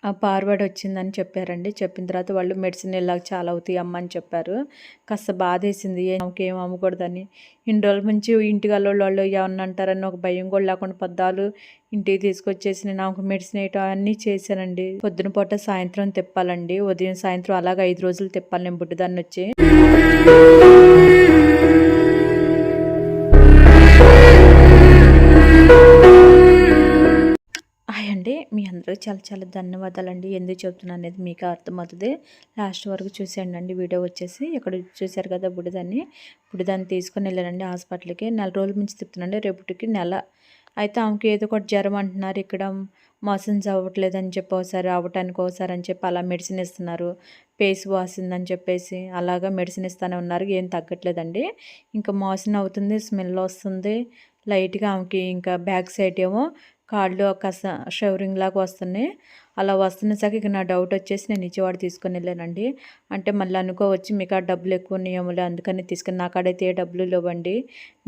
ఆ ఫార్వర్డ్ వచ్చిందని చెప్పారండి. చెప్పిన తర్వాత వాళ్ళు మెడిసిన్ ఇలాగ చాలా అవుతాయి అమ్మ అని చెప్పారు. కాస్త బాధేసింది. ఆమెకేం అమ్మకూడదని. ఇన్ని రోజుల నుంచి ఇంటిగల్లోళ్ళు ఏమన్నా అంటారని ఒక భయం కూడా లేకుండా పద్దాలు ఇంటికి తీసుకొచ్చేసి నేను ఆమెకు మెడిసిన్ వేయటం అన్నీ చేశానండి. పొద్దున పూట సాయంత్రం తిప్పాలండి. ఉదయం సాయంత్రం అలాగ 5 రోజులు తిప్పాలి నేను బుడ్డిదాన్ని వచ్చి. హాయ్ అండి. మీ అందరికి చాలా చాలా ధన్యవాదాలండి. ఎందుకు చెప్తున్నా అనేది మీకు అర్థమవుతుంది. లాస్ట్ వరకు చూసేయండి వీడియో వచ్చేసి. ఇక్కడ చూశారు కదా బుడ్డిదాన్ని తీసుకొని వెళ్ళానండి హాస్పిటల్కి. నెల రోజుల నుంచి తిప్పుతున్నాండి. రేపటికి నెల. అయితే ఆమెకి ఏదో ఒకటి జ్వరం అంటున్నారు. ఇక్కడ మోషన్స్ అవ్వట్లేదని చెప్పి ఒకసారి అవ్వటానికి ఒకసారి అని చెప్పి అలా మెడిసిన్ ఇస్తున్నారు. పేస్ వాసిందని చెప్పేసి అలాగా మెడిసిన్ ఇస్తూనే ఉన్నారు. ఏం తగ్గట్లేదండి. ఇంకా మోషన్ అవుతుంది, స్మెల్ వస్తుంది లైట్గా ఆమెకి. ఇంకా బ్యాక్ సైడ్ ఏమో కాళ్ళు కాస్త షవరింగ్ లాగా వస్తున్నాయి. అలా వస్తున్నసాక ఇక నా డౌట్ వచ్చేసి నేను విజయవాడ తీసుకొని వెళ్ళానండి. అంటే మళ్ళీ అనుకోవచ్చు మీకు ఆ డబ్బులు ఎక్కువ ఉన్నాయేమోలే అందుకని తీసుకుని నా కాడైతే ఏ డబ్బులు లేవండి.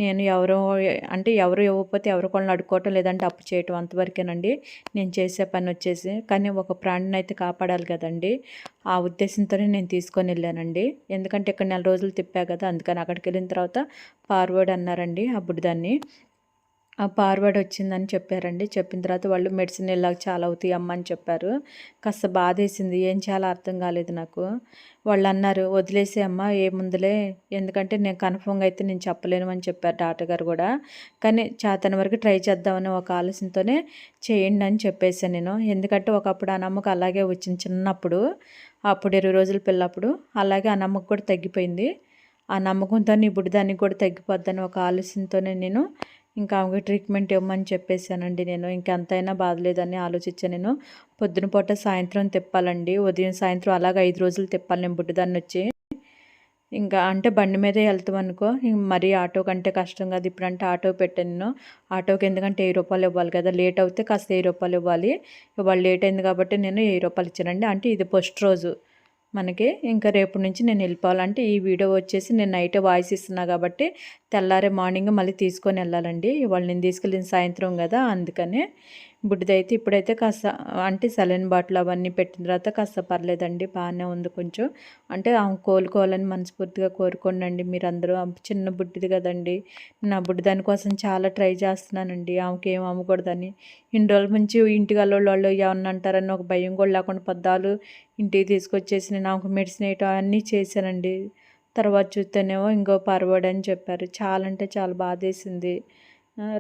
నేను ఎవరు ఇవ్వకపోతే ఎవరికొళ్ళని అడుక్కోవటం లేదంటే అప్పు చేయటం అంతవరకేనండి నేను చేసే పని వచ్చేసి. కానీ ఒక ప్రాణిని అయితే కాపాడాలి కదండి. ఆ ఉద్దేశంతోనే నేను తీసుకొని వెళ్ళానండి. ఎందుకంటే ఇక్కడ నెల రోజులు తిప్పా కదా అందుకని. అక్కడికి వెళ్ళిన తర్వాత ఫార్వర్డ్ అన్నారండి ఆ బుడ్డిదాన్ని. ఆ ఫార్వర్డ్ వచ్చిందని చెప్పారండి. చెప్పిన తర్వాత వాళ్ళు మెడిసిన్ ఇలాగ చాలా అవుతాయి అమ్మ అని చెప్పారు. కాస్త బాధేసింది. ఏం చేయాలో అర్థం కాలేదు నాకు. వాళ్ళు అన్నారు వదిలేసే అమ్మ ఏముందులే, ఎందుకంటే నేను కన్ఫర్మ్గా అయితే నేను చెప్పలేను అని చెప్పారు డాక్టర్ గారు కూడా. కానీ చేతన వరకు ట్రై చేద్దామని ఒక ఆలోచనతోనే చేయండి అని చెప్పేసాను నేను. ఎందుకంటే ఒకప్పుడు ఆ నమ్మకం అలాగే వచ్చింది చిన్నప్పుడు. అప్పుడు 20 రోజుల పిల్లప్పుడు అలాగే ఆ నమ్మకం కూడా తగ్గిపోయింది. ఆ నమ్మకంతో నీ బుడ్డిదానికి కూడా తగ్గిపోద్దని ఒక ఆలోచనతోనే నేను ఇంకా ఆమెకి ట్రీట్మెంట్ ఇవ్వమని చెప్పేసానండి నేను. ఇంకెంతైనా బాధలేదని ఆలోచించాను నేను. పొద్దున పూట సాయంత్రం తిప్పాలండి. ఉదయం సాయంత్రం అలాగ 5 రోజులు తిప్పాలి నేను బుడ్డిదాన్ని వచ్చి. ఇంకా అంటే బండి మీదే వెళ్తాం అనుకో మరీ ఆటో కంటే కష్టం కదా. ఇప్పుడంటే ఆటో పెట్టాను నేను. ఆటోకి ఎందుకంటే 1000 రూపాయలు ఇవ్వాలి కదా. లేట్ అవుతే కాస్త 1000 రూపాయలు ఇవ్వాలి. ఇవాళ లేట్ అయింది కాబట్టి నేను 1000 రూపాయలు ఇచ్చానండి. అంటే ఇది ఫస్ట్ రోజు మనకి. ఇంకా రేపు నుంచి నేను వెళ్ళిపోవాలంటే ఈ వీడియో వచ్చేసి నేను నైట్ వాయిస్ ఇస్తున్నా కాబట్టి తెల్లారే మార్నింగ్ మళ్ళీ తీసుకొని వెళ్ళాలండి. ఇవాళ నేను తీసుకెళ్ళిన సాయంత్రం కదా అందుకని. బుడ్డిదైతే ఇప్పుడైతే కాస్త అంటే సెలైన్ బాటిల్ అవన్నీ పెట్టిన తర్వాత కాస్త పర్లేదండి, బాగానే ఉంది కొంచెం. అంటే ఆమె కోలుకోవాలని మనస్ఫూర్తిగా కోరుకోండి మీరందరూ. చిన్న బుడ్డిది కదండి. నా బుడ్డి దానికోసం చాలా ట్రై చేస్తున్నానండి ఆమెకి ఏం అమ్మకూడదని. ఇన్ని రోజుల నుంచి ఇంటిగల్లోళ్ళు ఏమన్నా అంటారని ఒక భయం కూడా లేకుండా పద్దాలు ఇంటికి తీసుకొచ్చేసి నేను ఆమెకు మెడిసిన్ వేయటం అన్నీ చేశానండి. తర్వాత చూస్తేనేమో ఇంకో ఫార్వర్డ్ అని చెప్పారు. చాలా అంటే చాలా బాధేసింది.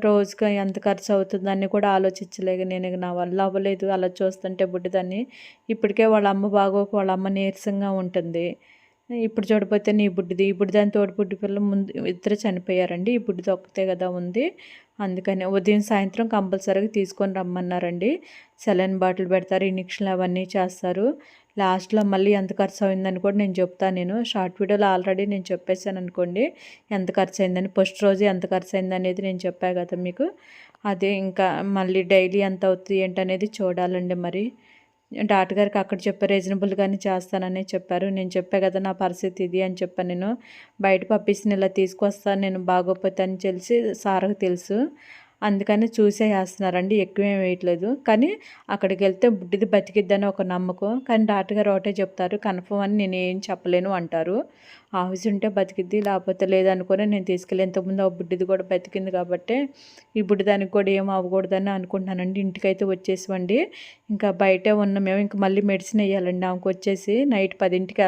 రోజుకి ఎంత ఖర్చు అవుతుందని కూడా ఆలోచించలేక నేను నా వల్ల అవ్వలేదు. అలా చూస్తుంటే బుడ్డిదాన్ని ఇప్పటికే వాళ్ళ అమ్మ బాగోక వాళ్ళ అమ్మ నీరసంగా ఉంటుంది. ఇప్పుడు చూడపోతే నీ బుడ్డిది ఈ బుడ్డిదాని తోడు బుడ్డి పిల్ల ముందు ఇద్దరు చనిపోయారండి. ఈ బుడ్డిది ఒక్కతే కదా ఉంది. అందుకని ఉదయం సాయంత్రం కంపల్సరీగా తీసుకొని రమ్మన్నారండి. సెలైన్ బాటిల్ పెడతారు, ఇంజక్షన్లు అవన్నీ చేస్తారు. లాస్ట్లో మళ్ళీ ఎంత ఖర్చు అయిందని కూడా నేను చెప్తాను. నేను షార్ట్ వీడియోలో ఆల్రెడీ నేను చెప్పేశాను అనుకోండి ఎంత ఖర్చు అయిందని. ఫస్ట్ రోజు ఎంత ఖర్చు అయింది అనేది నేను చెప్పాను కదా మీకు. అదే ఇంకా మళ్ళీ డైలీ ఎంత అవుతుంది ఏంటనేది చూడాలండి. మరి డాక్టర్ గారికి అక్కడ చెప్పారు రీజనబుల్గానే చేస్తానని చెప్పారు. నేను చెప్పా కదా నా పరిస్థితి ఇది అని చెప్పాను. నేను బయట పప్పీస్ని ఇలా తీసుకొస్తాను నేను బాగోపోతే అని తెలిసి సార్కి తెలుసు. అందుకని చూసే వేస్తున్నారండి, ఎక్కువేం వేయట్లేదు. కానీ అక్కడికి వెళ్తే బుడ్డిది బతికిద్దని ఒక నమ్మకం. కానీ డాక్టర్ గారు ఒకటే చెప్తారు కన్ఫర్మ్ అని నేను ఏం చెప్పలేను అంటారు. ఆవిసి ఉంటే బతికిద్ది లేకపోతే లేదనుకుని నేను తీసుకెళ్ళి ఇంతకుముందు ఆ బుడ్డిది కూడా బతికింది కాబట్టి ఈ బుడ్డిదానికి కూడా ఏం అవ్వకూడదని అనుకుంటున్నానండి. ఇంటికైతే వచ్చేసివ్వండి. ఇంకా బయటే ఉన్న మేము ఇంకా మళ్ళీ మెడిసిన్ వేయాలండి ఆమెకు వచ్చేసి నైట్ 10కి